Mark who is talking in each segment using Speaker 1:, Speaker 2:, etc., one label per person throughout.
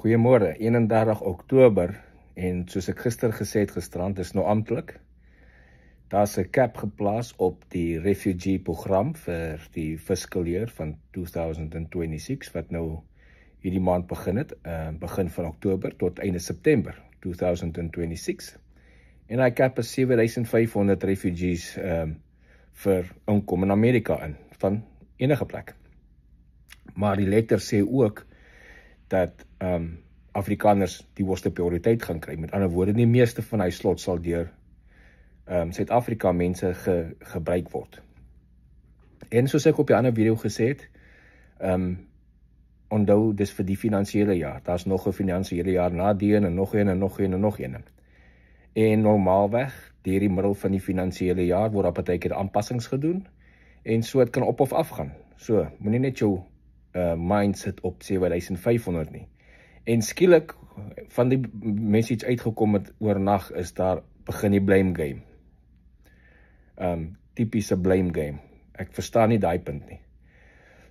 Speaker 1: Goeiemôre, 31 Oktober en soos ek gister gesê het gisterand is nou amptelik. Daar's 'n cap geplaas op die refugee program vir die fiscal year van 2026 wat nou hierdie maand begin het, begin van Oktober tot einde September 2026. En hy cap is 7500 refugees vir inkom in Amerika in van enige plek. Maar die letter sê ook dat Afrikaners die hoogste prioriteit gaan kry. Met ander woorde, die meeste van hy slot sal deur Suid-Afrika mense gebruik word. En soos ek op die ander video gesê het, onthou, dis vir die finansiële jaar. Daar's nog 'n finansiële jaar na die en nog een en nog een en nog een. En normaalweg, deur die middel van die finansiële jaar word daar partykeer aanpassings gedoen en so het kan op of af gaan. So, moenie net jou mindset op 7500 nie. En skielik, van die mense iets uitgekom het oornag, is daar begin die blame game. Typiese blame game. Ek verstaan nie daai punt nie.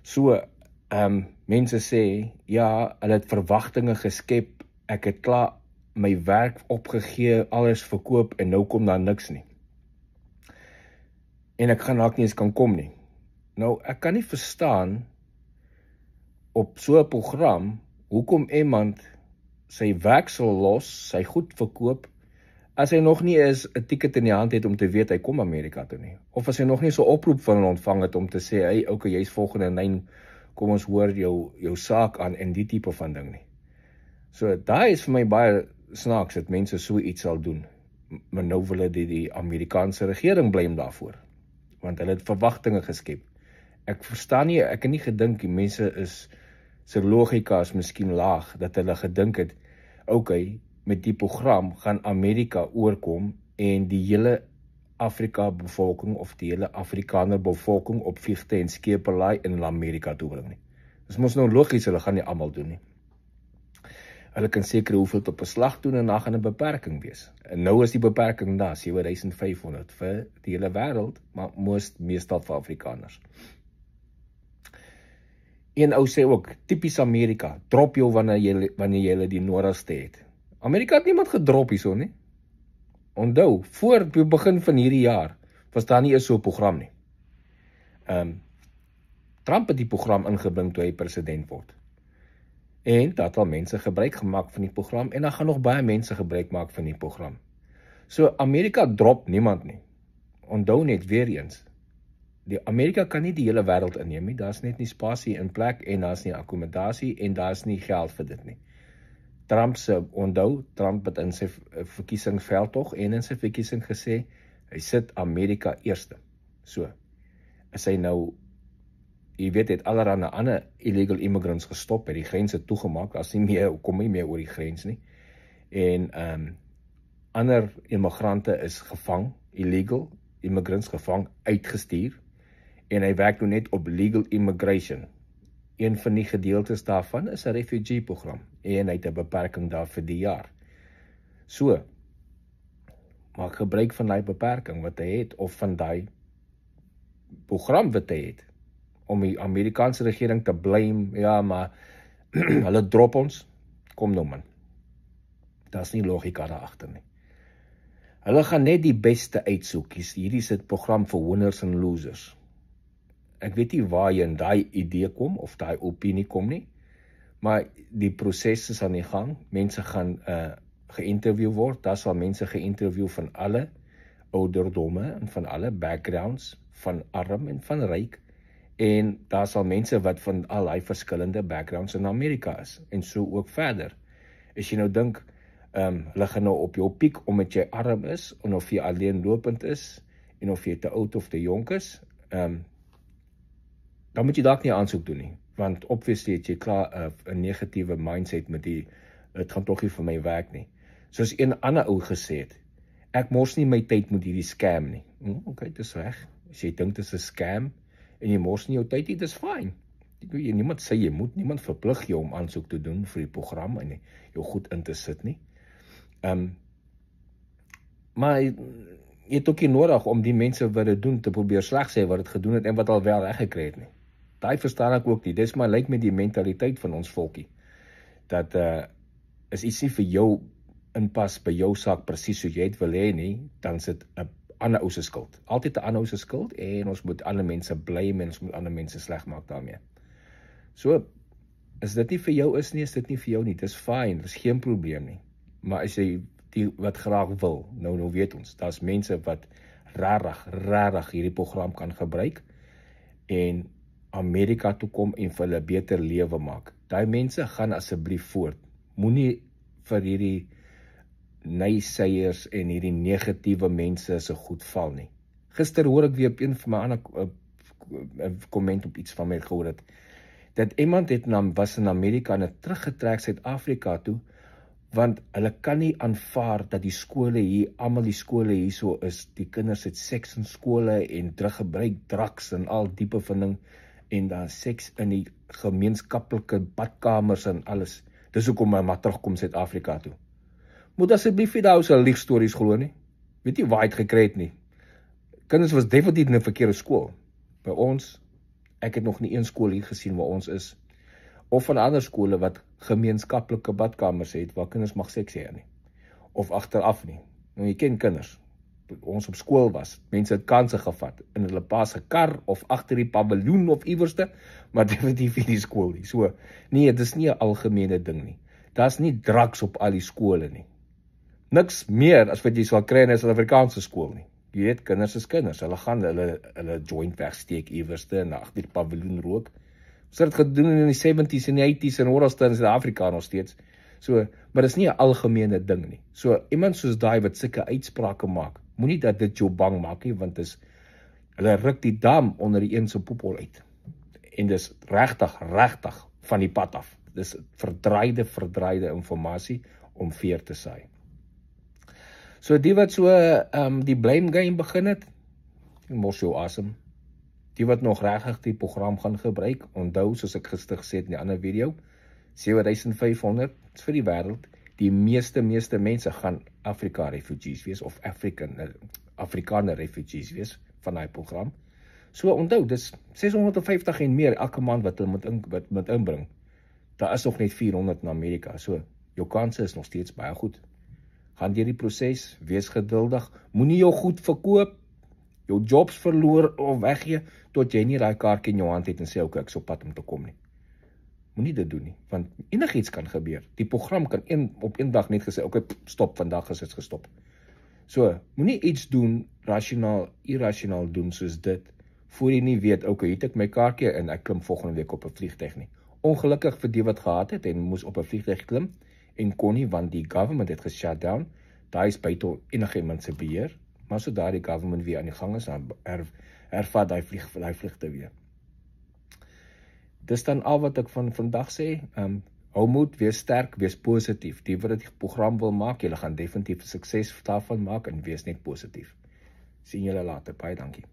Speaker 1: So, mense sê, ja, hulle het verwagtinge geskep, ek het klaar my werk opgegee, alles verkoop en nou kom daar niks nie. En ek gaan dalk nie eens kan kom nie. Nou, ek kan nie verstaan op so 'n program, hoekom iemand sy werk sal los, sy goed verkoop, as hy nog nie eens 'n ticket in die hand het om te weet hy kom Amerika toe nie. Of as hy nog nie so 'n oproep van hom ontvang het om te sê, hey, okay, jy's volgende in lyn, kom ons hoor jou saak aan en die tipe van ding nie. So, daai is vir my baie snaaks dat mense so iets sal doen. Maar nou wil hulle die Amerikaanse regering blame daarvoor. Want hulle het verwagtinge geskep. Ek verstaan nie, ek het nie gedink die mense se logika is miskien laag, dat hulle gedink het, okay, met die program gaan Amerika oorkom en die hele Afrika bevolking of die hele Afrikaner bevolking op vliegte en skepe laai in Amerika toe bring nie. Dis mos nou logies, hulle gaan nie almal doen nie. Hulle kan seker hoeveel op 'n slag doen en dan gaan 'n beperking wees. En nou is die beperking daar, 7500 vir die hele wêreld, maar meestal vir Afrikaners. Een ou sê ook, typies Amerika, drop jou wanneer jy die nodigste het. Amerika het niemand gedrop hierso nie. Onthou, voor die begin van hierdie jaar, was daar nie eens so 'n program nie. Trump het die program ingebring toe hy president word. En dat al mense gebruik gemaak van die program, en dan gaan nog baie mense gebruik maak van die program. So, Amerika drop niemand nie. Onthou net weer eens, Amerika kan nie die hele wêreld inneem nie, daar's net nie spasie in plek, en daar's nie akkommodasie, en daar's nie geld vir dit nie. Trump het in sy verkiesingsveldtog en in sy verkiesing gesê, hy sit Amerika eerste. So, is hy nou, jy weet, het allerhande ander illegal immigrants gestop, het die grense toegemaak, kom nie meer oor die grens nie. En ander immigrante is gevang, illegal immigrants gevang, uitgestuur, en hy werk nou net op legal immigration. Een van die gedeeltes daarvan is 'n refugee program, en hy het 'n beperking daar vir die jaar. So, maak gebruik van die beperking wat hy het, of van die program wat hy het, om die Amerikaanse regering te blame, ja, maar hulle drop ons, kom nou man. Daar's nie logika daar agter nie. Hulle gaan net die beste uitsoek, hierdie is 'n program vir winners and losers. Ek weet nie waar jy in daai idee kom, of daai opinie kom nie, maar die proses is aan die gang, mense gaan geïnterview word, daar sal mense geïnterview van alle ouderdomme, en van alle backgrounds, van arm en van ryk, en daar sal mense wat van al die verskillende backgrounds in Amerika is, en so ook verder. As jy nou dink, hulle gaan nou op jou piek, omdat jy arm is, en of jy alleenlopend is, en of jy te oud of te jonk is, dan moet jy dalk nie aansoek doen nie, want obviously het jy klaar 'n negatiewe mindset met het gaan tog nie vir my werk nie. Soos een ander ou gesê het, ek mors nie my tyd met hierdie scam nie. Okay, dis reg. As jy dink dis 'n scam, en jy mors nie jou tyd nie, dis fine. Niemand sê jy moet, niemand verplig jou om aansoek te doen vir die program, en jou goed in te sit nie. Maar jy het ook nie nodig om die mense wat dit doen, te probeer sleg sê wat dit gedoen het, en wat al wel reg gekry het nie. Daai verstaan ek ook nie, dis maar lyk met die mentaliteit van ons volkie, dat is iets nie vir jou inpas by jou saak presies soos jy het wil hê nie, dan is dit 'n ander ou se skuld. Altyd 'n ander ou se skuld en ons moet ander mense blame en ons moet ander mense sleg maak daarmee. So, as dit nie vir jou is nie, is dit nie vir jou nie. Dis fyn, dis geen probleem nie. Maar as jy die wat graag wil, nou weet ons, daar's mense wat rarig hierdie program kan gebruik en Amerika toe kom en vir hulle beter lewe maak. Daai mense gaan asseblief voort. Moenie vir hierdie naysayers en hierdie negatiewe mense se goed val nie. Gister hoor ek weer op een van my ander komment op iets van my gehoor het, dat iemand was in Amerika en het teruggetrek Suid-Afrika toe, want hulle kan nie aanvaar dat die skole hier, almal die skole hier so is, die kinders het seks in skole en gebruik drugs en al die bevinding en dan seks in die gemeenskaplike badkamers en alles. Dis hoekom my maar terugkom Suid-Afrika toe. Moet asseblief nie daai ou liegstories glo nie. Weet jy waar hy het gekry het nie. Kinders was definitief in 'n verkeerde skool. By ons, ek het nog nie een skool hier gesien waar ons is, of van ander skole wat gemeenskaplike badkamers het, waar kinders mag seks hê nie. Of agteraf nie. Nou jy ken kinders. Ons op skool was, mense het kanse gevat, in hulle pa se kar, of agter die paviljoen of iewerste, maar definitief nie die skool nie. So, nee, dit is nie 'n algemene ding nie. Daar's nie drugs op al die skole nie. Niks meer as wat jy sal kry in 'n Suid-Afrikaanse skool nie. Jy weet, kinders is kinders, hulle gaan hulle joint wegsteek iewerste en agter die paviljoen rook. Ons het dit gedoen in die 70s en die 80s en oralste in Suid-Afrika nog steeds. So, maar dis nie 'n algemene ding nie. So, iemand soos daai wat sulke uitsprake maak, moenie dat dit jou bang maak nie, want hulle ruk die dam onder die een se poepel uit. En dis regtig van die pad af. Dis verdraaide informasie om veer te saai. So die wat so die blame game begin het, mos jou asem. Die wat nog regtig die program gaan gebruik, onthou soos ek gister gesê het in die ander video, 7500 is vir die wêreld. Die meeste mense gaan Afrika refugees wees of Afrikaner refugees wees van daai program. So onthou, dis 650 en meer elke maand wat hulle moet inbring. Daar is nog net 400 in Amerika, so jou kanse is nog steeds baie goed. Gaan deur die proses, wees geduldig, moenie jou goed verkoop, jou jobs verloor of weggee, tot jy nie daai kaartjie in jou hand het en sê, ok, ek is op pad om te kom nie. Moenie dit doen nie, want enigiets kan gebeur. Die program kan op een dag net gesê, ok, stop, vandag is dit gestop. So, moenie iets doen, irrasionaal doen soos dit, voor jy nie weet, ok, het ek my kaartjie en ek klim volgende week op 'n vliegtuig nie. Ongelukkig vir die wat gehad het en moes op 'n vliegtuig klim, en kon nie, want die government het geshut down, daar is buite enige iemand se beheer, maar sodra die government weer aan die gang is, dan hervat die vliegte weer. Dis dan al wat ek van vandag sê, hou moed, wees sterk, wees positief, die wat die program wil maak, julle gaan definitief sukses daarvan maak, en wees net positief. Sien julle later, baie dankie.